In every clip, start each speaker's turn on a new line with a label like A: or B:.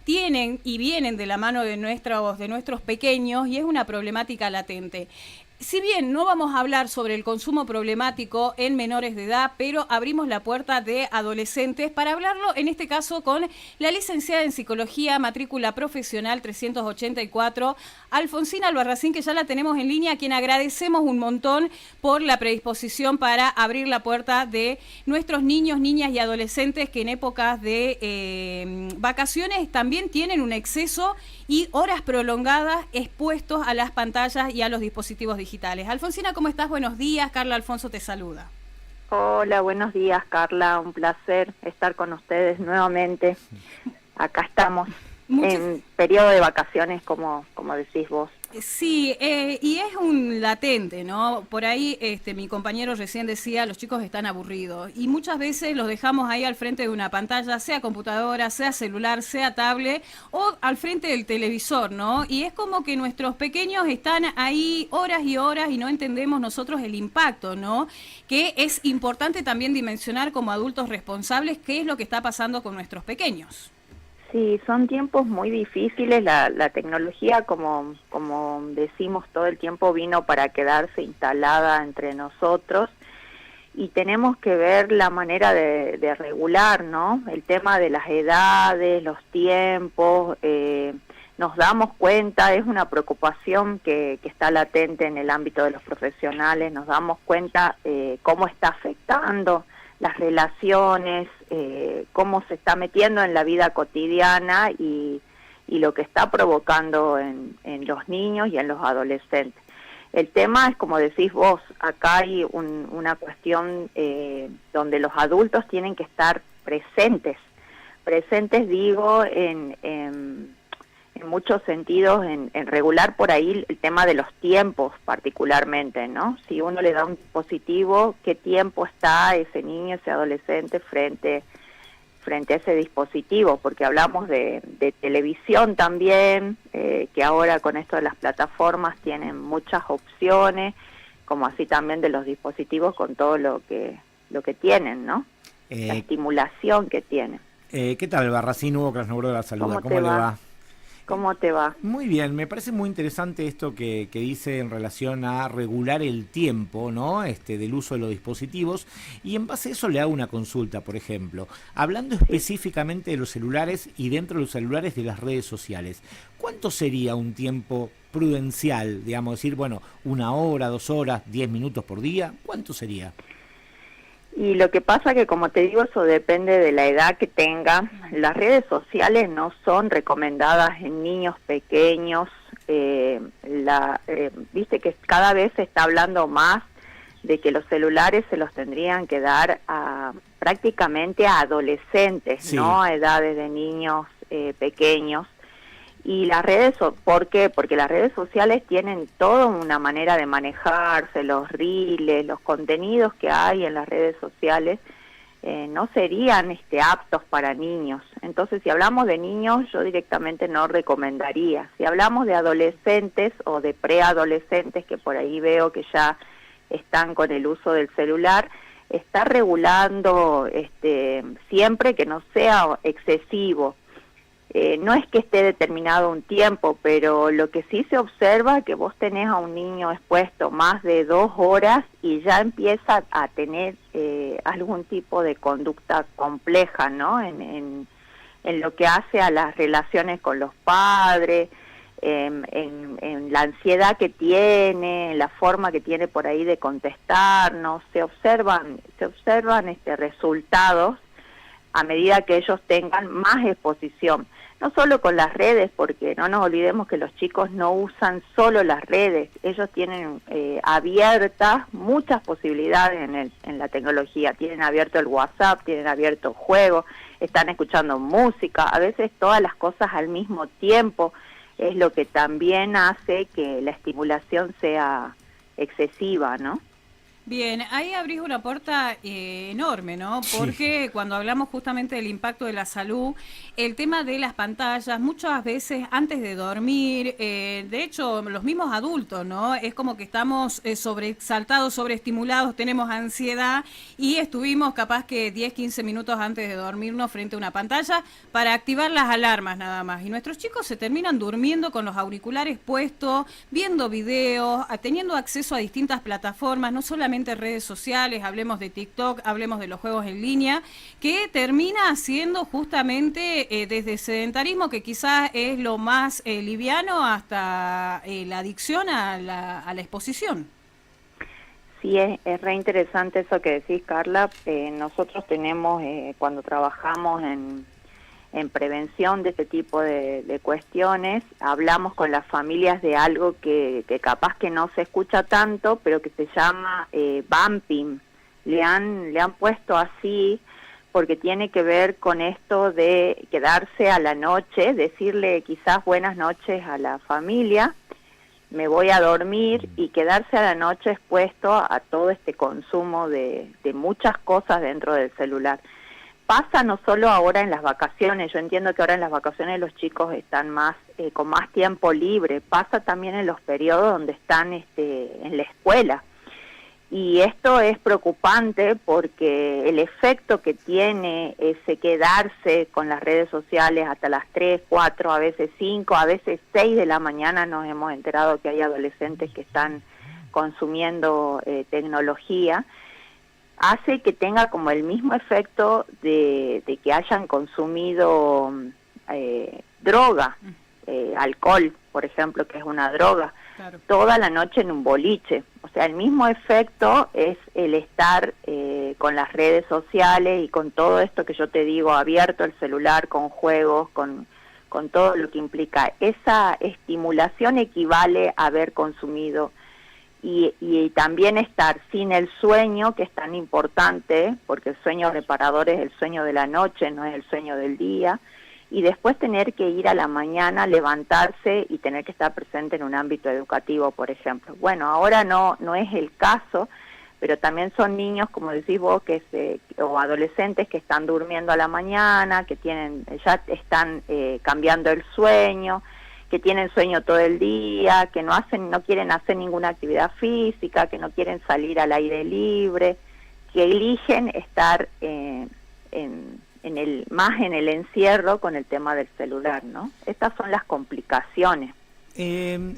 A: tienen y vienen de la mano de nuestros pequeños y es una problemática latente. Si bien no vamos a hablar sobre el consumo problemático en menores de edad, pero abrimos la puerta de adolescentes para hablarlo, en este caso, con la licenciada en Psicología, matrícula profesional 384, Alfonsina Albarracín, que ya la tenemos en línea, a quien agradecemos un montón por la predisposición para abrir la puerta de nuestros niños, niñas y adolescentes que en épocas de vacaciones también tienen un exceso y horas prolongadas expuestos a las pantallas y a los dispositivos digitales. Alfonsina, ¿cómo estás? Buenos días. Carla Alfonso te saluda.
B: Hola, buenos días, Carla. Un placer estar con ustedes nuevamente. Acá estamos en periodo de vacaciones, como decís vos.
A: Sí, y es un latente, ¿no? Por ahí mi compañero recién decía, los chicos están aburridos y muchas veces los dejamos ahí al frente de una pantalla, sea computadora, sea celular, sea tablet o al frente del televisor, ¿no? Y es como que nuestros pequeños están ahí horas y horas y no entendemos nosotros el impacto, ¿no? Que es importante también dimensionar como adultos responsables qué es lo que está pasando con nuestros pequeños.
B: Sí, son tiempos muy difíciles. La tecnología, como decimos todo el tiempo, vino para quedarse instalada entre nosotros y tenemos que ver la manera de regular, ¿no? El tema de las edades, los tiempos, nos damos cuenta, es una preocupación que está latente en el ámbito de los profesionales, nos damos cuenta cómo está afectando las relaciones, cómo se está metiendo en la vida cotidiana y lo que está provocando en los niños y en los adolescentes. El tema es, como decís vos, acá hay una cuestión donde los adultos tienen que estar presentes digo, en muchos sentidos, en regular por ahí el tema de los tiempos particularmente, ¿no? Si uno le da un dispositivo, ¿qué tiempo está ese niño, ese adolescente frente a ese dispositivo? Porque hablamos de televisión también, que ahora con esto de las plataformas tienen muchas opciones, como así también de los dispositivos con todo lo que tienen, ¿no? La estimulación que tienen.
C: ¿Qué tal, Barracín? Hugo Krasnogorov la saluda.
B: ¿Cómo le va? ¿Cómo te va?
C: Muy bien, me parece muy interesante esto que dice en relación a regular el tiempo, ¿no? Del uso de los dispositivos, y en base a eso le hago una consulta, por ejemplo, hablando específicamente de los celulares y dentro de los celulares de las redes sociales. ¿Cuánto sería un tiempo prudencial, digamos, decir, bueno, 1 hora, 2 horas, 10 minutos por día? ¿Cuánto sería?
B: Y lo que pasa que, como te digo, eso depende de la edad que tenga. Las redes sociales no son recomendadas en niños pequeños. Viste que cada vez se está hablando más de que los celulares se los tendrían que dar prácticamente a adolescentes, sí, ¿no? A edades de niños pequeños. Y las redes, ¿por qué? Porque las redes sociales tienen toda una manera de manejarse, los reels, los contenidos que hay en las redes sociales no serían aptos para niños. Entonces, si hablamos de niños, yo directamente no recomendaría. Si hablamos de adolescentes o de preadolescentes, que por ahí veo que ya están con el uso del celular, está regulando siempre que no sea excesivo. No es que esté determinado un tiempo, pero lo que sí se observa es que vos tenés a un niño expuesto más de 2 horas y ya empieza a tener algún tipo de conducta compleja, ¿no? En lo que hace a las relaciones con los padres, en la ansiedad que tiene, en la forma que tiene por ahí de contestarnos. Se observan resultados a medida que ellos tengan más exposición, no solo con las redes, porque no nos olvidemos que los chicos no usan solo las redes, ellos tienen abiertas muchas posibilidades en la tecnología, tienen abierto el WhatsApp, tienen abierto juegos, están escuchando música, a veces todas las cosas al mismo tiempo, es lo que también hace que la estimulación sea excesiva, ¿no?
A: Bien, ahí abrís una puerta enorme, ¿no? Porque
C: Sí.
A: cuando hablamos justamente del impacto de la salud, el tema de las pantallas, muchas veces antes de dormir, de hecho, los mismos adultos, ¿no? Es como que estamos sobreexaltados, sobreestimulados, tenemos ansiedad y estuvimos capaz que 10, 15 minutos antes de dormirnos frente a una pantalla para activar las alarmas nada más. Y nuestros chicos se terminan durmiendo con los auriculares puestos, viendo videos, teniendo acceso a distintas plataformas, no solamente redes sociales, hablemos de TikTok, hablemos de los juegos en línea, que termina siendo justamente desde el sedentarismo, que quizás es lo más liviano, hasta la adicción a la exposición.
B: Sí, es re interesante eso que decís, Carla. Nosotros tenemos, cuando trabajamos en prevención de este tipo de cuestiones, hablamos con las familias de algo que capaz que no se escucha tanto, pero que se llama bumping. Le han puesto así porque tiene que ver con esto de quedarse a la noche, decirle quizás buenas noches a la familia, me voy a dormir, y quedarse a la noche expuesto a todo este consumo de muchas cosas dentro del celular. Pasa no solo ahora en las vacaciones, yo entiendo que ahora en las vacaciones los chicos están más con más tiempo libre, pasa también en los periodos donde están en la escuela. Y esto es preocupante porque el efecto que tiene ese quedarse con las redes sociales hasta las 3, 4, a veces 5, a veces 6 de la mañana, nos hemos enterado que hay adolescentes que están consumiendo tecnología, hace que tenga como el mismo efecto de que hayan consumido droga, alcohol, por ejemplo, que es una droga,
A: Claro.
B: toda la noche en un boliche. O sea, el mismo efecto es el estar con las redes sociales y con todo esto que yo te digo, abierto el celular, con juegos, con todo lo que implica. Esa estimulación equivale a haber consumido y también estar sin el sueño, que es tan importante, porque el sueño reparador es el sueño de la noche, no es el sueño del día, y después tener que ir a la mañana, levantarse y tener que estar presente en un ámbito educativo, por ejemplo. Bueno, ahora no es el caso, pero también son niños, como decís vos, o adolescentes que están durmiendo a la mañana, que ya están cambiando el sueño, que tienen sueño todo el día, que no quieren hacer ninguna actividad física, que no quieren salir al aire libre, que eligen estar más en el encierro con el tema del celular, ¿no? Estas son las complicaciones.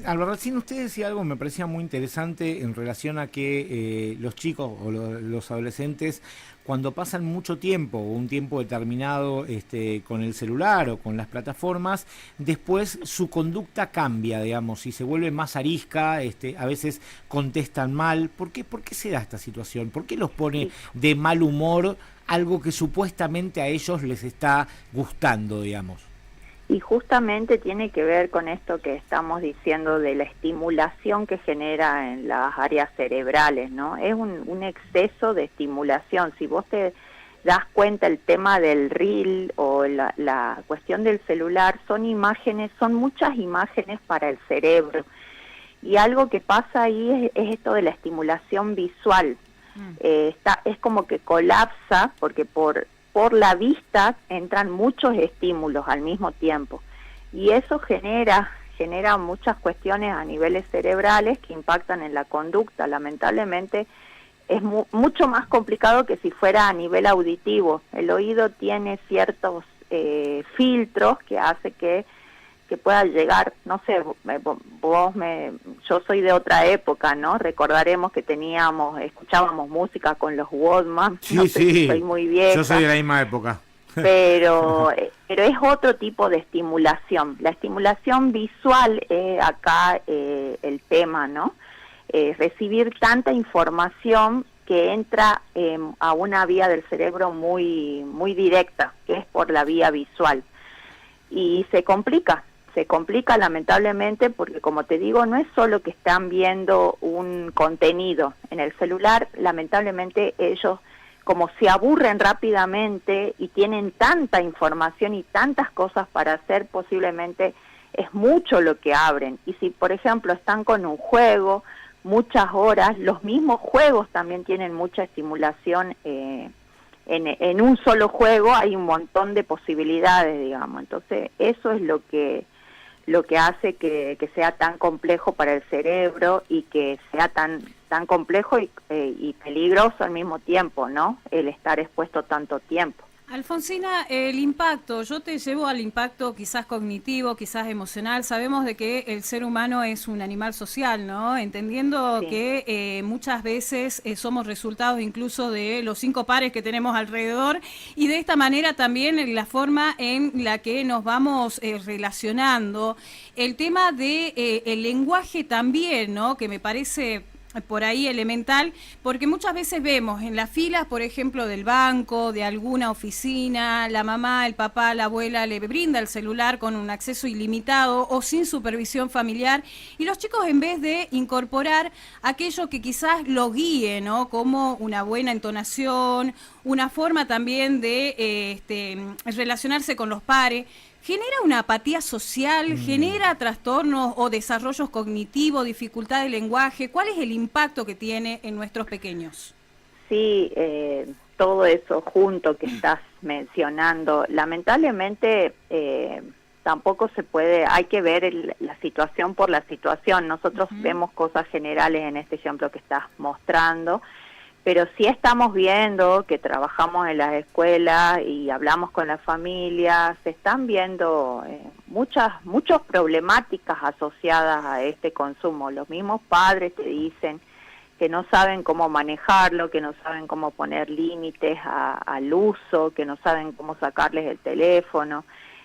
C: Álvaro, recién usted decía algo que me parecía muy interesante en relación a que los chicos o los adolescentes, cuando pasan mucho tiempo o un tiempo determinado con el celular o con las plataformas, después su conducta cambia, digamos, y se vuelve más arisca, a veces contestan mal. ¿Por qué se da esta situación? ¿Por qué los pone de mal humor algo que supuestamente a ellos les está gustando, digamos?
B: Y justamente tiene que ver con esto que estamos diciendo de la estimulación que genera en las áreas cerebrales, ¿no? Es un exceso de estimulación. Si vos te das cuenta, el tema del reel o la cuestión del celular son muchas imágenes para el cerebro. Y algo que pasa ahí es esto de la estimulación visual. Es como que colapsa porque por la vista entran muchos estímulos al mismo tiempo y eso genera muchas cuestiones a niveles cerebrales que impactan en la conducta. Lamentablemente es mucho más complicado que si fuera a nivel auditivo. El oído tiene ciertos filtros que hace que pueda llegar, no sé, yo soy de otra época, ¿no? Recordaremos que escuchábamos música con los Walkman,
C: Sí,
B: no sé
C: sí,
B: si soy muy vieja.
C: yo soy de la misma época.
B: Pero es otro tipo de estimulación. La estimulación visual es acá el tema, ¿no? Recibir tanta información que entra a una vía del cerebro muy, muy directa, que es por la vía visual. Y se complica lamentablemente porque, como te digo, no es solo que están viendo un contenido en el celular, lamentablemente ellos, como se aburren rápidamente y tienen tanta información y tantas cosas para hacer, posiblemente es mucho lo que abren. Y si, por ejemplo, están con un juego, muchas horas. Los mismos juegos también tienen mucha estimulación. En un solo juego hay un montón de posibilidades, digamos. Entonces eso es lo que hace que sea tan complejo para el cerebro y que sea tan complejo y peligroso al mismo tiempo, ¿no? El estar expuesto tanto tiempo.
A: Alfonsina, el impacto, yo te llevo al impacto quizás cognitivo, quizás emocional. Sabemos de que el ser humano es un animal social, ¿no? Entendiendo
B: Sí.
A: que muchas veces somos resultados incluso de los 5 pares que tenemos alrededor, y de esta manera también la forma en la que nos vamos relacionando. El tema de el lenguaje también, ¿no? Que me parece por ahí elemental, porque muchas veces vemos en las filas, por ejemplo, del banco, de alguna oficina, la mamá, el papá, la abuela le brinda el celular con un acceso ilimitado o sin supervisión familiar, y los chicos, en vez de incorporar aquello que quizás los guíe, ¿no? Como una buena entonación, una forma también de relacionarse con los pares, genera una apatía social, genera trastornos o desarrollos cognitivos, dificultad de lenguaje. ¿Cuál es el impacto que tiene en nuestros pequeños?
B: Sí, todo eso junto que estás mencionando, lamentablemente tampoco se puede, hay que ver la situación por la situación. Nosotros vemos cosas generales en este ejemplo que estás mostrando, pero sí estamos viendo que trabajamos en las escuelas y hablamos con las familias, se están viendo muchas problemáticas asociadas a este consumo. Los mismos padres te dicen que no saben cómo manejarlo, que no saben cómo poner límites al uso, que no saben cómo sacarles el teléfono,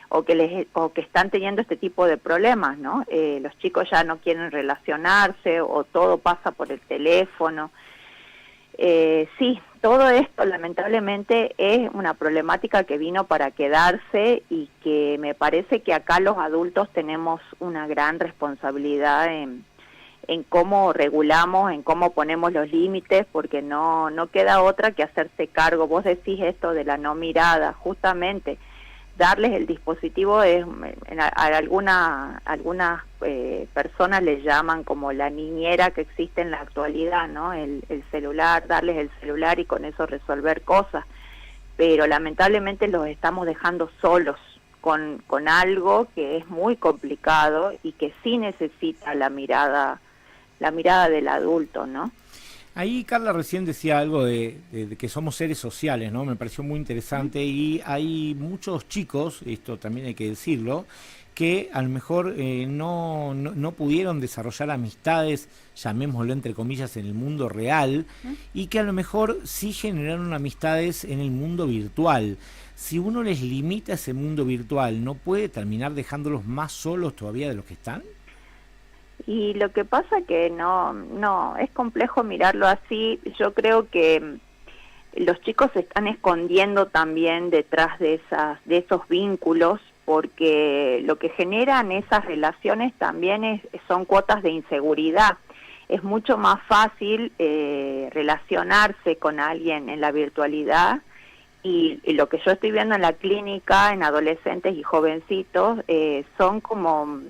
B: o que están teniendo este tipo de problemas, ¿no? Los chicos ya no quieren relacionarse o todo pasa por el teléfono. Sí, todo esto lamentablemente es una problemática que vino para quedarse y que me parece que acá los adultos tenemos una gran responsabilidad en cómo regulamos, en cómo ponemos los límites, porque no queda otra que hacerse cargo. Vos decís esto de la no mirada, justamente darles el dispositivo algunas personas le llaman como la niñera que existe en la actualidad, ¿no? El celular, darles el celular y con eso resolver cosas, pero lamentablemente los estamos dejando solos con algo que es muy complicado y que sí necesita la mirada del adulto, ¿no?
C: Ahí Carla recién decía algo de que somos seres sociales, ¿no? Me pareció muy interesante, y hay muchos chicos, esto también hay que decirlo, que a lo mejor no pudieron desarrollar amistades, llamémoslo entre comillas, en el mundo real, y que a lo mejor sí generaron amistades en el mundo virtual. Si uno les limita ese mundo virtual, ¿no puede terminar dejándolos más solos todavía de los que están?
B: Y lo que pasa que no, es complejo mirarlo así. Yo creo que los chicos se están escondiendo también detrás de esos vínculos, porque lo que generan esas relaciones también son cuotas de inseguridad. Es mucho más fácil relacionarse con alguien en la virtualidad, y lo que yo estoy viendo en la clínica en adolescentes y jovencitos son como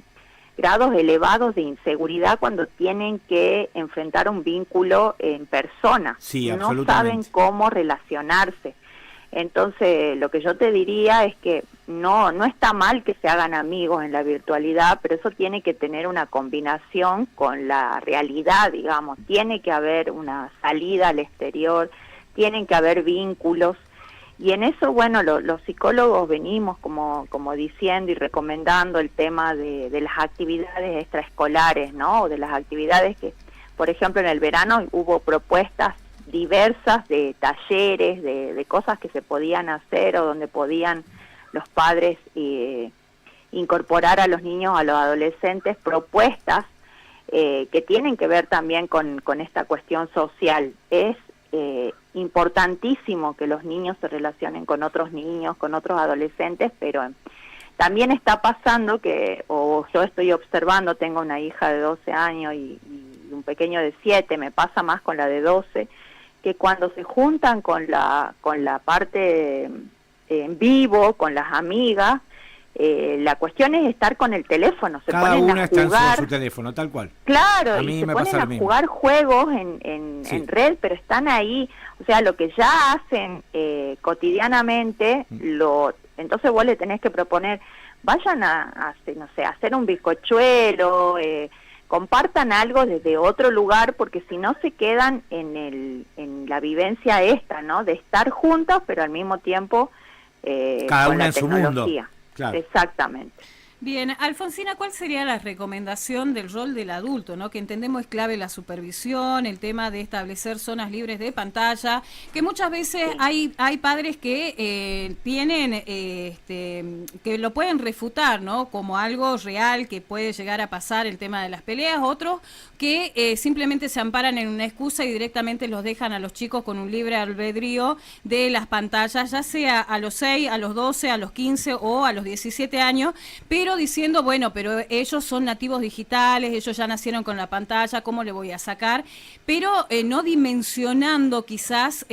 B: grados elevados de inseguridad cuando tienen que enfrentar un vínculo en persona.
C: Sí,
B: no saben cómo relacionarse. Entonces, lo que yo te diría es que no está mal que se hagan amigos en la virtualidad, pero eso tiene que tener una combinación con la realidad, digamos. Tiene que haber una salida al exterior, tienen que haber vínculos. Y en eso, bueno, los psicólogos venimos como diciendo y recomendando el tema de las actividades extraescolares, ¿no? O de las actividades que, por ejemplo, en el verano hubo propuestas diversas de talleres, de cosas que se podían hacer o donde podían los padres incorporar a los niños, a los adolescentes, propuestas que tienen que ver también con esta cuestión social. Es importantísimo que los niños se relacionen con otros niños, con otros adolescentes, pero también está pasando que, o yo estoy observando, tengo una hija de 12 años y un pequeño de 7, me pasa más con la de 12, que cuando se juntan con la parte en vivo, con las amigas, La cuestión es estar con el teléfono, se
C: Cada
B: ponen
C: una
B: a
C: está
B: jugar,
C: en su teléfono, tal cual.
B: claro,
C: A
B: y
C: mí
B: se
C: me
B: ponen
C: pasa
B: a
C: lo mismo.
B: jugar juegos
C: Sí.
B: en red, pero están ahí, o sea, lo que ya hacen cotidianamente, entonces vos le tenés que proponer, vayan no sé, a hacer un bizcochuelo, compartan algo desde otro lugar, porque si no se quedan en la vivencia esta, ¿no? De estar juntos, pero al mismo tiempo
C: Cada
B: con
C: una
B: la
C: en su mundo.
B: tecnología.
C: Claro.
B: Exactamente.
A: Bien, Alfonsina, ¿cuál sería la recomendación del rol del adulto, ¿no? Que entendemos es clave la supervisión, el tema de establecer zonas libres de pantalla, que muchas veces hay padres que tienen, que lo pueden refutar, ¿no? Como algo real que puede llegar a pasar el tema de las peleas, otros que simplemente se amparan en una excusa y directamente los dejan a los chicos con un libre albedrío de las pantallas, ya sea a los 6, a los 12, a los 15 o a los 17 años, pero diciendo, bueno, pero ellos son nativos digitales, ellos ya nacieron con la pantalla, ¿cómo le voy a sacar? Pero no dimensionando quizás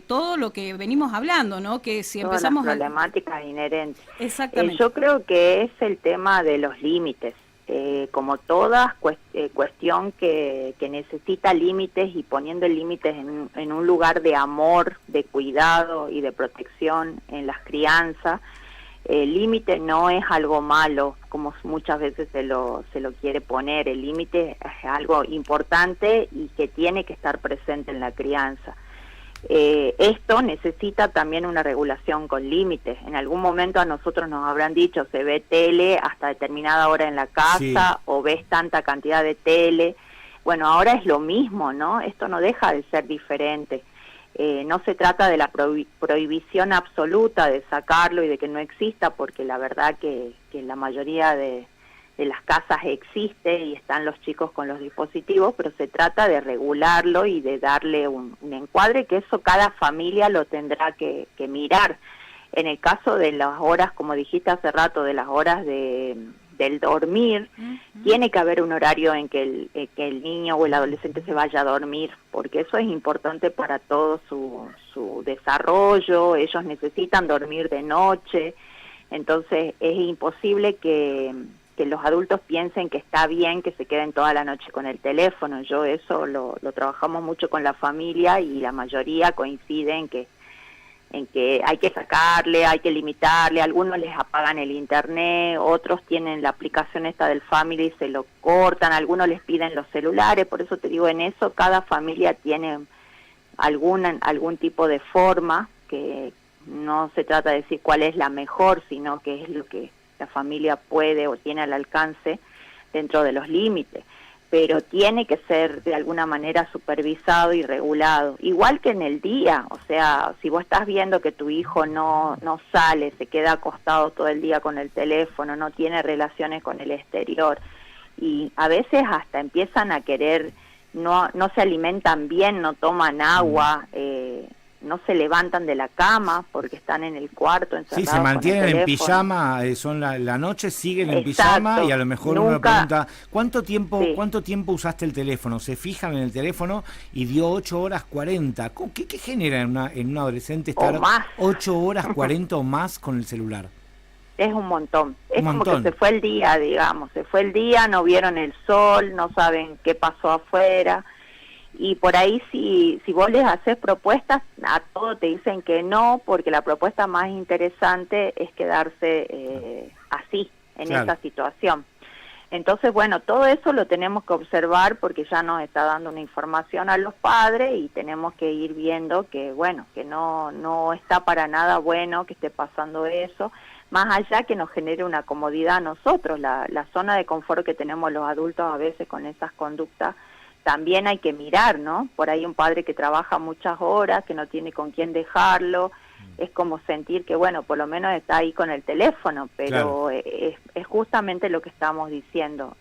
A: todo lo que venimos hablando, ¿no? Que si
B: Todas
A: empezamos
B: las problemáticas inherentes.
A: Exactamente.
B: Yo creo que es el tema de los límites. Como toda cuestión que necesita límites, y poniendo límites en un lugar de amor, de cuidado y de protección en las crianzas. El límite no es algo malo, como muchas veces se lo quiere poner. El límite es algo importante y que tiene que estar presente en la crianza. Esto necesita también una regulación con límites. En algún momento a nosotros nos habrán dicho, se ve tele hasta determinada hora en la casa, sí, o ves tanta cantidad de tele. Bueno, ahora es lo mismo, ¿no? Esto no deja de ser diferente. No se trata de la prohibición absoluta de sacarlo y de que no exista, porque la verdad que la mayoría de las casas existe y están los chicos con los dispositivos, pero se trata de regularlo y de darle un encuadre, que eso cada familia lo tendrá que mirar. En el caso de las horas, como dijiste hace rato, de las horas del dormir, tiene que haber un horario en que el niño o el adolescente se vaya a dormir, porque eso es importante para todo su desarrollo. Ellos necesitan dormir de noche, entonces es imposible que los adultos piensen que está bien que se queden toda la noche con el teléfono. Yo eso lo trabajamos mucho con la familia y la mayoría coincide en que hay que sacarle, hay que limitarle. Algunos les apagan el internet, otros tienen la aplicación esta del Family y se lo cortan, algunos les piden los celulares. Por eso te digo, en eso cada familia tiene algún tipo de forma, que no se trata de decir cuál es la mejor, sino que es lo que la familia puede o tiene al alcance dentro de los límites. Pero tiene que ser de alguna manera supervisado y regulado, igual que en el día. O sea, si vos estás viendo que tu hijo no sale, se queda acostado todo el día con el teléfono, no tiene relaciones con el exterior, y a veces hasta empiezan a querer, no se alimentan bien, no toman agua, no se levantan de la cama porque están en el cuarto encerrados.
C: Sí, se mantienen en pijama,
B: son
C: la noche, siguen en
B: Exacto.
C: pijama, y a lo mejor
B: Nunca...
C: uno pregunta, ¿cuánto tiempo usaste el teléfono? Se fijan en el teléfono y dio 8 horas 40. ¿Qué genera en un adolescente estar 8 horas 40 o más con el celular?
B: Es un montón. Como que se fue el día, digamos. Se fue el día, no vieron el sol, no saben qué pasó afuera. Y por ahí si vos les haces propuestas, a todos te dicen que no, porque la propuesta más interesante es quedarse así, en esa situación. Entonces, bueno, todo eso lo tenemos que observar, porque ya nos está dando una información a los padres y tenemos que ir viendo que, bueno, que no está para nada bueno que esté pasando eso, más allá que nos genere una comodidad a nosotros. La zona de confort que tenemos los adultos a veces con esas conductas, también hay que mirar, ¿no? Por ahí un padre que trabaja muchas horas, que no tiene con quién dejarlo, es como sentir que, bueno, por lo menos está ahí con el teléfono, pero es justamente lo que estamos diciendo.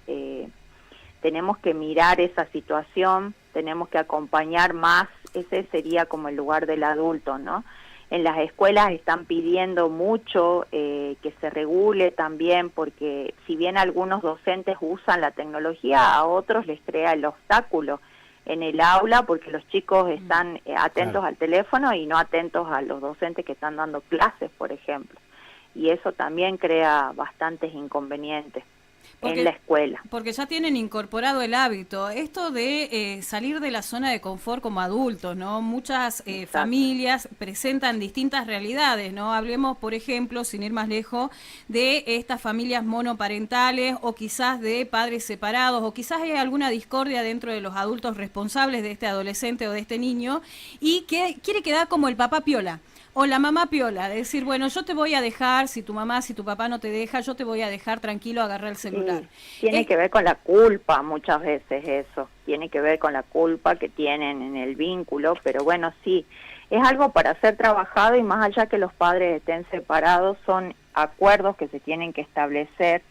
B: Tenemos que mirar esa situación, tenemos que acompañar más, ese sería como el lugar del adulto, ¿no? En las escuelas están pidiendo mucho que se regule también, porque si bien algunos docentes usan la tecnología, a otros les crea el obstáculo en el aula, porque los chicos están atentos al teléfono y no atentos a los docentes que están dando clases, por ejemplo. y eso también crea bastantes inconvenientes en la escuela.
A: Porque ya tienen incorporado el hábito, esto de salir de la zona de confort como adultos, ¿no? Muchas familias presentan distintas realidades, ¿no? Hablemos, por ejemplo, sin ir más lejos, de estas familias monoparentales o quizás de padres separados o quizás hay alguna discordia dentro de los adultos responsables de este adolescente o de este niño y que quiere quedar como el papá piola. O la mamá piola, de decir, bueno, yo te voy a dejar, si tu mamá, si tu papá no te deja, yo te voy a dejar tranquilo, agarrar el celular.
B: Sí, tiene que ver con la culpa muchas veces eso, tiene que ver con la culpa que tienen en el vínculo, pero bueno, sí, es algo para ser trabajado y más allá que los padres estén separados, son acuerdos que se tienen que establecer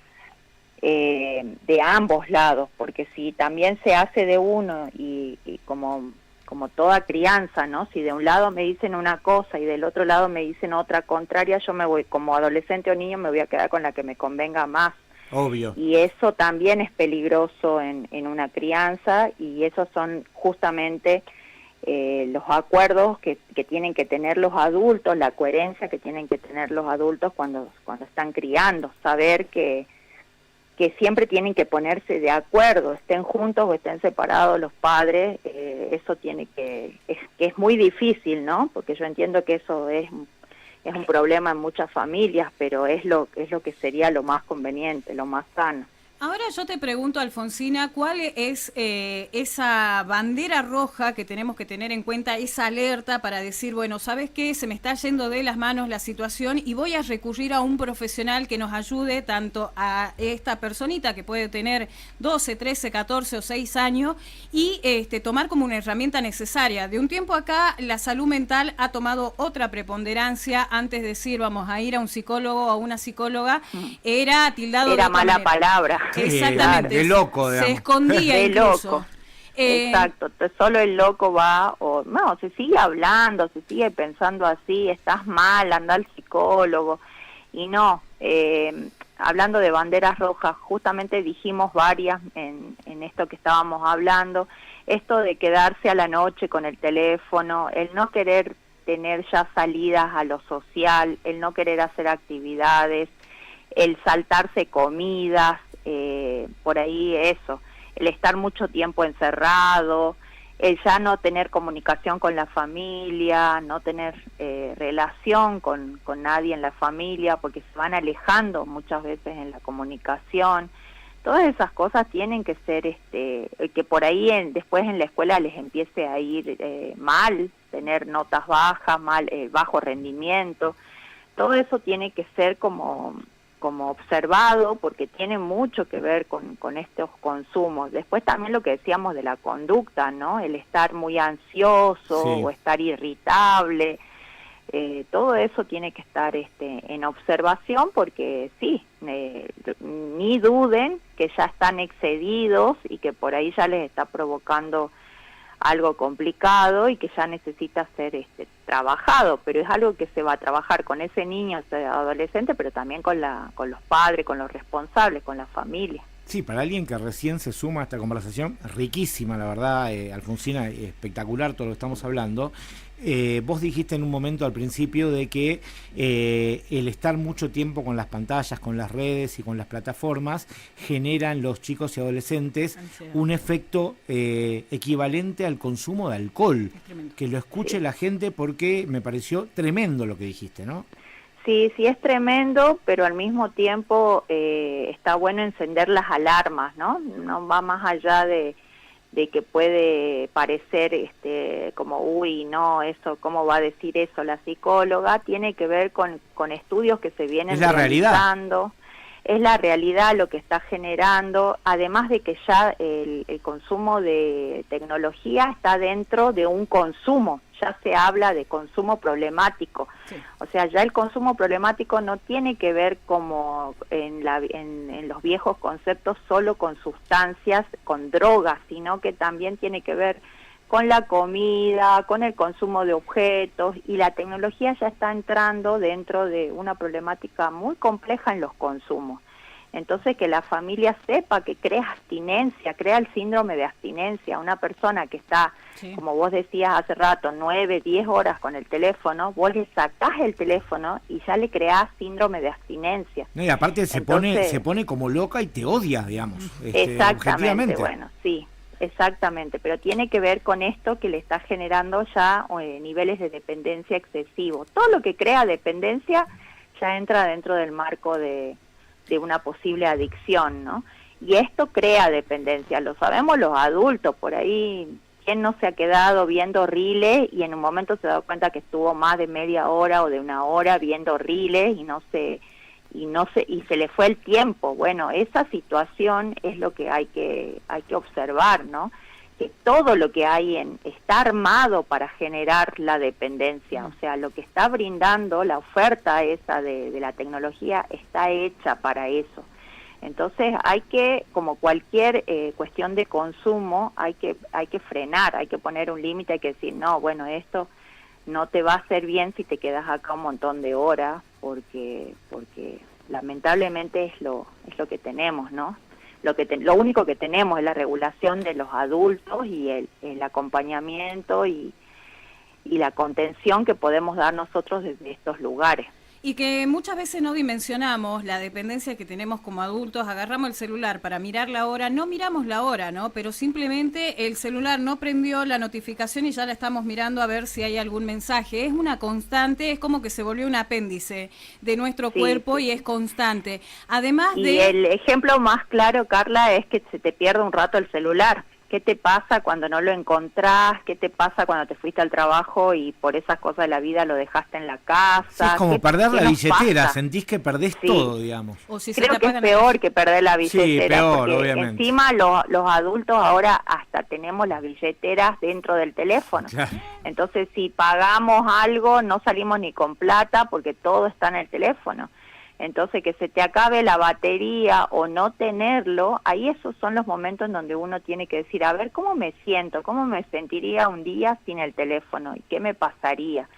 B: de ambos lados, porque si también se hace de uno y como toda crianza, ¿no? Si de un lado me dicen una cosa y del otro lado me dicen otra contraria, yo me voy, como adolescente o niño, me voy a quedar con la que me convenga más.
C: Obvio.
B: Y eso también es peligroso en una crianza y esos son justamente los acuerdos que tienen que tener los adultos, la coherencia que tienen que tener los adultos cuando están criando, saber que siempre tienen que ponerse de acuerdo, estén juntos o estén separados los padres, eso tiene que es muy difícil, ¿no? Porque yo entiendo que eso es un problema en muchas familias, pero es lo que sería lo más conveniente, lo más sano.
A: Ahora yo te pregunto, Alfonsina, ¿cuál es esa bandera roja que tenemos que tener en cuenta, esa alerta para decir, bueno, ¿sabes qué? Se me está yendo de las manos la situación y voy a recurrir a un profesional que nos ayude tanto a esta personita que puede tener 12, 13, 14 o 6 años y tomar como una herramienta necesaria. De un tiempo acá la salud mental ha tomado otra preponderancia. Antes de decir vamos a ir a un psicólogo o a una psicóloga, era tildado
B: de mala
A: manera.
B: Palabra.
A: Exactamente.
C: De loco, digamos.
A: Se escondía
B: de
A: incluso.
B: Loco. Exacto, solo el loco va, o no, se sigue hablando, se sigue pensando así, estás mal, anda al psicólogo, y no, hablando de banderas rojas, justamente dijimos varias en esto que estábamos hablando, esto de quedarse a la noche con el teléfono, el no querer tener ya salidas a lo social, el no querer hacer actividades, el saltarse comidas, por ahí eso, el estar mucho tiempo encerrado, el ya no tener comunicación con la familia, no tener relación con nadie en la familia, porque se van alejando muchas veces en la comunicación. Todas esas cosas tienen que ser, que por ahí después en la escuela les empiece a ir mal, tener notas bajas, bajo rendimiento. Todo eso tiene que ser como observado, porque tiene mucho que ver con estos consumos. Después también lo que decíamos de la conducta, ¿no? El estar muy ansioso,
C: sí,
B: o estar irritable, todo eso tiene que estar en observación, porque sí, ni duden que ya están excedidos y que por ahí ya les está provocando algo complicado y que ya necesita ser trabajado, pero es algo que se va a trabajar con ese niño, ese adolescente, pero también con los padres, con los responsables, con la familia.
C: Sí, para alguien que recién se suma a esta conversación, riquísima, la verdad, Alfonsina, espectacular todo lo que estamos hablando. Vos dijiste en un momento al principio de que el estar mucho tiempo con las pantallas, con las redes y con las plataformas genera en los chicos y adolescentes un efecto equivalente al consumo de alcohol. Que lo escuche la gente, porque me pareció tremendo lo que dijiste, ¿no?
B: Sí, sí es tremendo, pero al mismo tiempo está bueno encender las alarmas, ¿no? No va más allá de que puede parecer como, uy, no, eso, ¿cómo va a decir eso la psicóloga? Tiene que ver con estudios que se vienen realizando. Es la realidad lo que está generando, además de que ya el consumo de tecnología está dentro de un consumo, ya se habla de consumo problemático. Sí. O sea, ya el consumo problemático no tiene que ver como en los viejos conceptos solo con sustancias, con drogas, sino que también tiene que ver con la comida, con el consumo de objetos, y la tecnología ya está entrando dentro de una problemática muy compleja en los consumos. Entonces que la familia sepa que crea abstinencia, crea el síndrome de abstinencia. Una persona que está, como vos decías hace rato, 9, 10 horas con el teléfono, vos le sacás el teléfono y ya le creás síndrome de abstinencia.
C: No, y aparte se pone como loca y te odia, digamos.
B: Exactamente, bueno, sí. Exactamente, pero tiene que ver con esto que le está generando ya niveles de dependencia excesivo. Todo lo que crea dependencia ya entra dentro del marco de una posible adicción, ¿no? Y esto crea dependencia, lo sabemos los adultos, por ahí, ¿quién no se ha quedado viendo reels y en un momento se da cuenta que estuvo más de media hora o de una hora viendo reels y se le fue el tiempo? Bueno, esa situación es lo que hay que observar, ¿no? Que todo lo que hay está armado para generar la dependencia, o sea, lo que está brindando la oferta esa de la tecnología está hecha para eso. Entonces hay que, como cualquier cuestión de consumo, hay que frenar, hay que poner un límite, hay que decir, no, bueno, esto no te va a hacer bien si te quedas acá un montón de horas, porque lamentablemente es lo que tenemos, ¿no? Lo único que tenemos es la regulación de los adultos y el acompañamiento y la contención que podemos dar nosotros desde estos lugares.
A: Y que muchas veces no dimensionamos la dependencia que tenemos como adultos, agarramos el celular para mirar la hora, no miramos la hora, ¿no? Pero simplemente el celular no prendió la notificación y ya la estamos mirando a ver si hay algún mensaje. Es una constante, es como que se volvió un apéndice de nuestro cuerpo y es constante. Además
B: el ejemplo más claro, Carla, es que se te pierde un rato el celular. ¿Qué te pasa cuando no lo encontrás? ¿Qué te pasa cuando te fuiste al trabajo y por esas cosas de la vida lo dejaste en la casa?
C: Sí, es como perder la billetera, sentís que perdés todo, digamos.
B: O si creo que es peor que perder la billetera.
C: Sí, peor,
B: porque
C: obviamente.
B: Encima los adultos ahora hasta tenemos las billeteras dentro del teléfono.
C: Claro.
B: Entonces si pagamos algo no salimos ni con plata porque todo está en el teléfono. Entonces, que se te acabe la batería o no tenerlo, ahí esos son los momentos en donde uno tiene que decir, a ver, ¿cómo me siento? ¿Cómo me sentiría un día sin el teléfono? ¿Y qué me pasaría?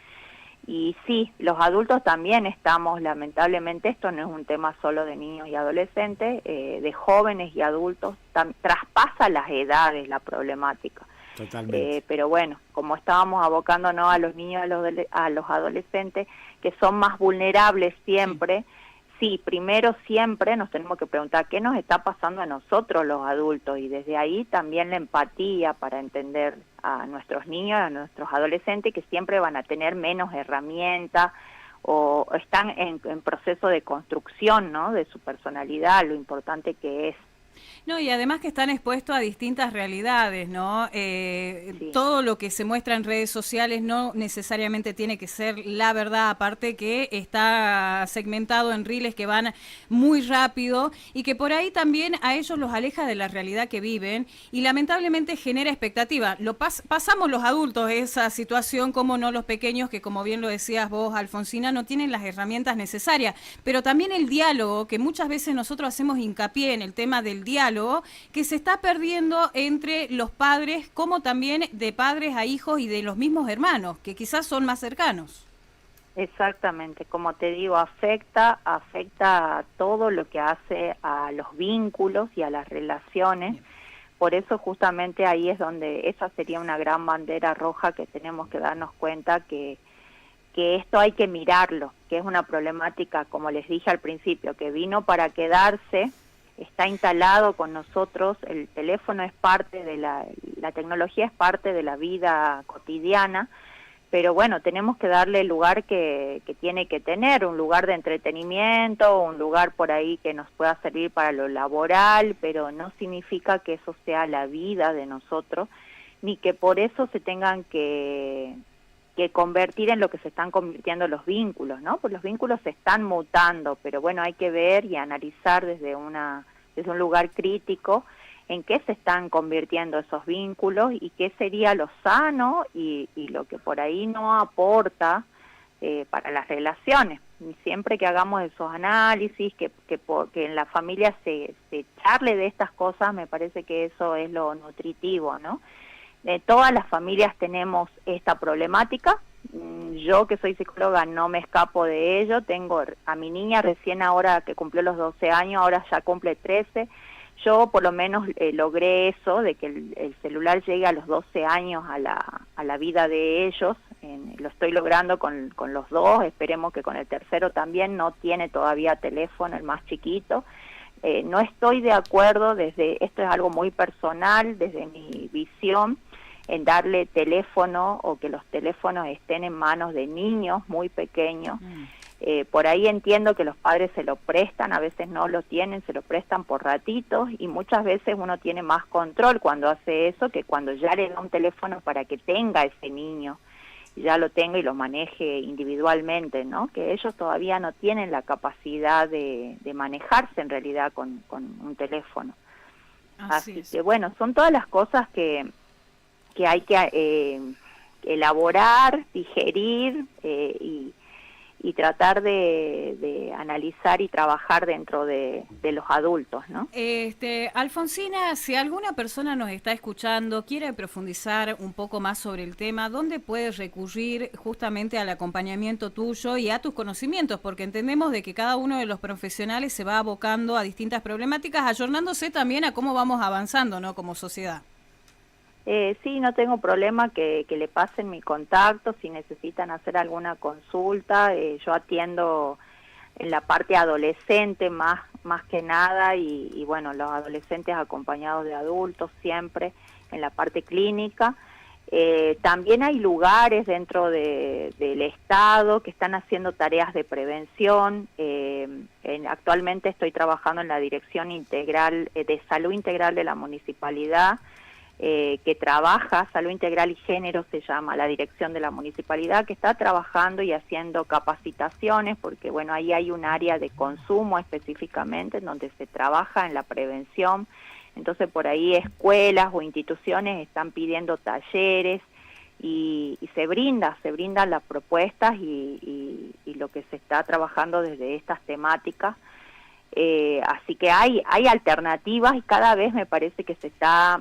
B: Y sí, los adultos también estamos, lamentablemente, esto no es un tema solo de niños y adolescentes, de jóvenes y adultos, traspasa las edades la problemática.
C: Totalmente.
B: Pero bueno, como estábamos abocándonos a los niños y a los adolescentes, que son más vulnerables siempre, sí, primero siempre nos tenemos que preguntar qué nos está pasando a nosotros los adultos y desde ahí también la empatía para entender a nuestros niños, a nuestros adolescentes que siempre van a tener menos herramientas o están en proceso de construcción, ¿no? De su personalidad, lo importante que es.
A: No, y además que están expuestos a distintas realidades, ¿no? Todo lo que se muestra en redes sociales no necesariamente tiene que ser la verdad, aparte que está segmentado en reels que van muy rápido y que por ahí también a ellos los aleja de la realidad que viven y lamentablemente genera expectativa. Pasamos los adultos esa situación, como no los pequeños, que como bien lo decías vos, Alfonsina, no tienen las herramientas necesarias, pero también el diálogo, que muchas veces nosotros hacemos hincapié en el tema del diálogo, que se está perdiendo entre los padres, como también de padres a hijos y de los mismos hermanos, que quizás son más cercanos.
B: Exactamente, como te digo, afecta a todo lo que hace a los vínculos y a las relaciones. Por eso justamente ahí es donde esa sería una gran bandera roja que tenemos que darnos cuenta que esto hay que mirarlo, que es una problemática, como les dije al principio, que vino para quedarse. Está instalado con nosotros, el teléfono es parte de la tecnología es parte de la vida cotidiana, pero bueno, tenemos que darle el lugar que tiene que tener, un lugar de entretenimiento, un lugar por ahí que nos pueda servir para lo laboral, pero no significa que eso sea la vida de nosotros, ni que por eso se tengan que convertir en lo que se están convirtiendo los vínculos, ¿no? Pues los vínculos se están mutando, pero bueno, hay que ver y analizar desde un lugar crítico en qué se están convirtiendo esos vínculos y qué sería lo sano y lo que por ahí no aporta para las relaciones. Y siempre que hagamos esos análisis, que en la familia se charle de estas cosas, me parece que eso es lo nutritivo, ¿no? Todas las familias tenemos esta problemática, Yo que soy psicóloga no me escapo de ello. Tengo a mi niña recién ahora que cumplió los 12 años, ahora ya cumple 13. Yo por lo menos logré eso, de que el celular llegue a los 12 años a la vida de ellos. Lo estoy logrando con los dos, esperemos que con el tercero también. No tiene todavía teléfono, el más chiquito. No estoy de acuerdo, esto es algo muy personal, desde mi visión, en darle teléfono o que los teléfonos estén en manos de niños muy pequeños. Por ahí entiendo que los padres se lo prestan, a veces no lo tienen, se lo prestan por ratitos, y muchas veces uno tiene más control cuando hace eso que cuando ya le da un teléfono para que tenga ese niño, ya lo tenga y lo maneje individualmente, ¿no? Que ellos todavía no tienen la capacidad de manejarse en realidad con un teléfono. Así que bueno, son todas las cosas que hay que elaborar, digerir y tratar de analizar y trabajar dentro de los adultos, ¿no?
A: Alfonsina, si alguna persona nos está escuchando, quiere profundizar un poco más sobre el tema, ¿dónde puede recurrir justamente al acompañamiento tuyo y a tus conocimientos? Porque entendemos de que cada uno de los profesionales se va abocando a distintas problemáticas, ayornándose también a cómo vamos avanzando, ¿no?, como sociedad.
B: Sí, no tengo problema que le pasen mi contacto si necesitan hacer alguna consulta. Yo atiendo en la parte adolescente más que nada y bueno, los adolescentes acompañados de adultos siempre en la parte clínica. También hay lugares dentro del Estado que están haciendo tareas de prevención. Actualmente estoy trabajando en la Dirección Integral de Salud Integral de la Municipalidad, que trabaja, Salud Integral y Género se llama la dirección de la municipalidad, que está trabajando y haciendo capacitaciones, porque bueno, ahí hay un área de consumo específicamente, en donde se trabaja en la prevención. Entonces por ahí escuelas o instituciones están pidiendo talleres y se brindan las propuestas y lo que se está trabajando desde estas temáticas. Así que hay alternativas y cada vez me parece que se está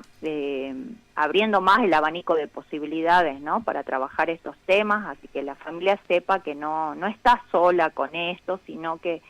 B: abriendo más el abanico de posibilidades, ¿no?, para trabajar estos temas, así que la familia sepa que no está sola con esto, sino que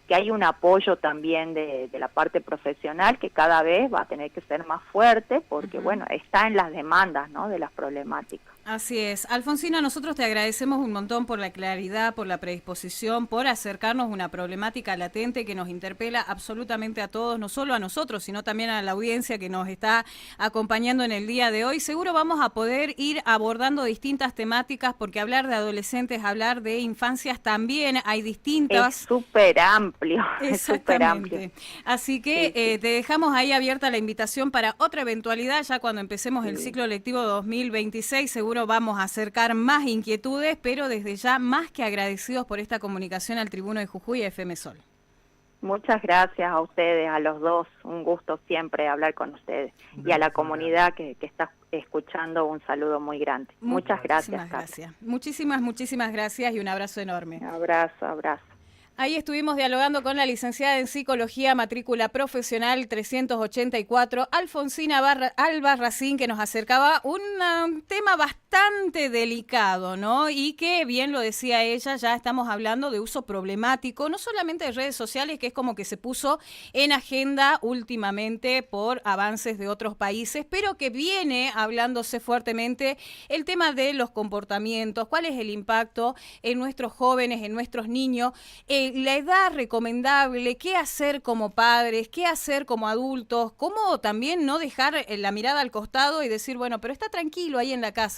B: hay un apoyo también de la parte profesional que cada vez va a tener que ser más fuerte porque, bueno, está en las demandas, ¿no?, de las problemáticas.
A: Así es. Alfonsina, nosotros te agradecemos un montón por la claridad, por la predisposición, por acercarnos a una problemática latente que nos interpela absolutamente a todos, no solo a nosotros, sino también a la audiencia que nos está acompañando en el día de hoy. Seguro vamos a poder ir abordando distintas temáticas, porque hablar de adolescentes, hablar de infancias también hay distintas.
B: Es súper amplio.
A: Exactamente. Así que te dejamos ahí abierta la invitación para otra eventualidad, ya cuando empecemos el ciclo lectivo 2026, seguro vamos a acercar más inquietudes, pero desde ya más que agradecidos por esta comunicación al Tribuno de Jujuy y FM Sol.
B: Muchas gracias a ustedes, a los dos, un gusto siempre hablar con ustedes. Y a la comunidad que está escuchando, un saludo muy grande. Muchas gracias.
A: Muchísimas gracias y un abrazo enorme.
B: Abrazo.
A: Ahí estuvimos dialogando con la licenciada en Psicología, matrícula profesional 384, Alfonsina Albarracín, que nos acercaba un tema bastante delicado, ¿no? Y que, bien lo decía ella, ya estamos hablando de uso problemático, no solamente de redes sociales, que es como que se puso en agenda últimamente por avances de otros países, pero que viene hablándose fuertemente el tema de los comportamientos, cuál es el impacto en nuestros jóvenes, en nuestros niños, la edad recomendable, qué hacer como padres, qué hacer como adultos, cómo también no dejar la mirada al costado y decir, bueno, pero está tranquilo ahí en la casa.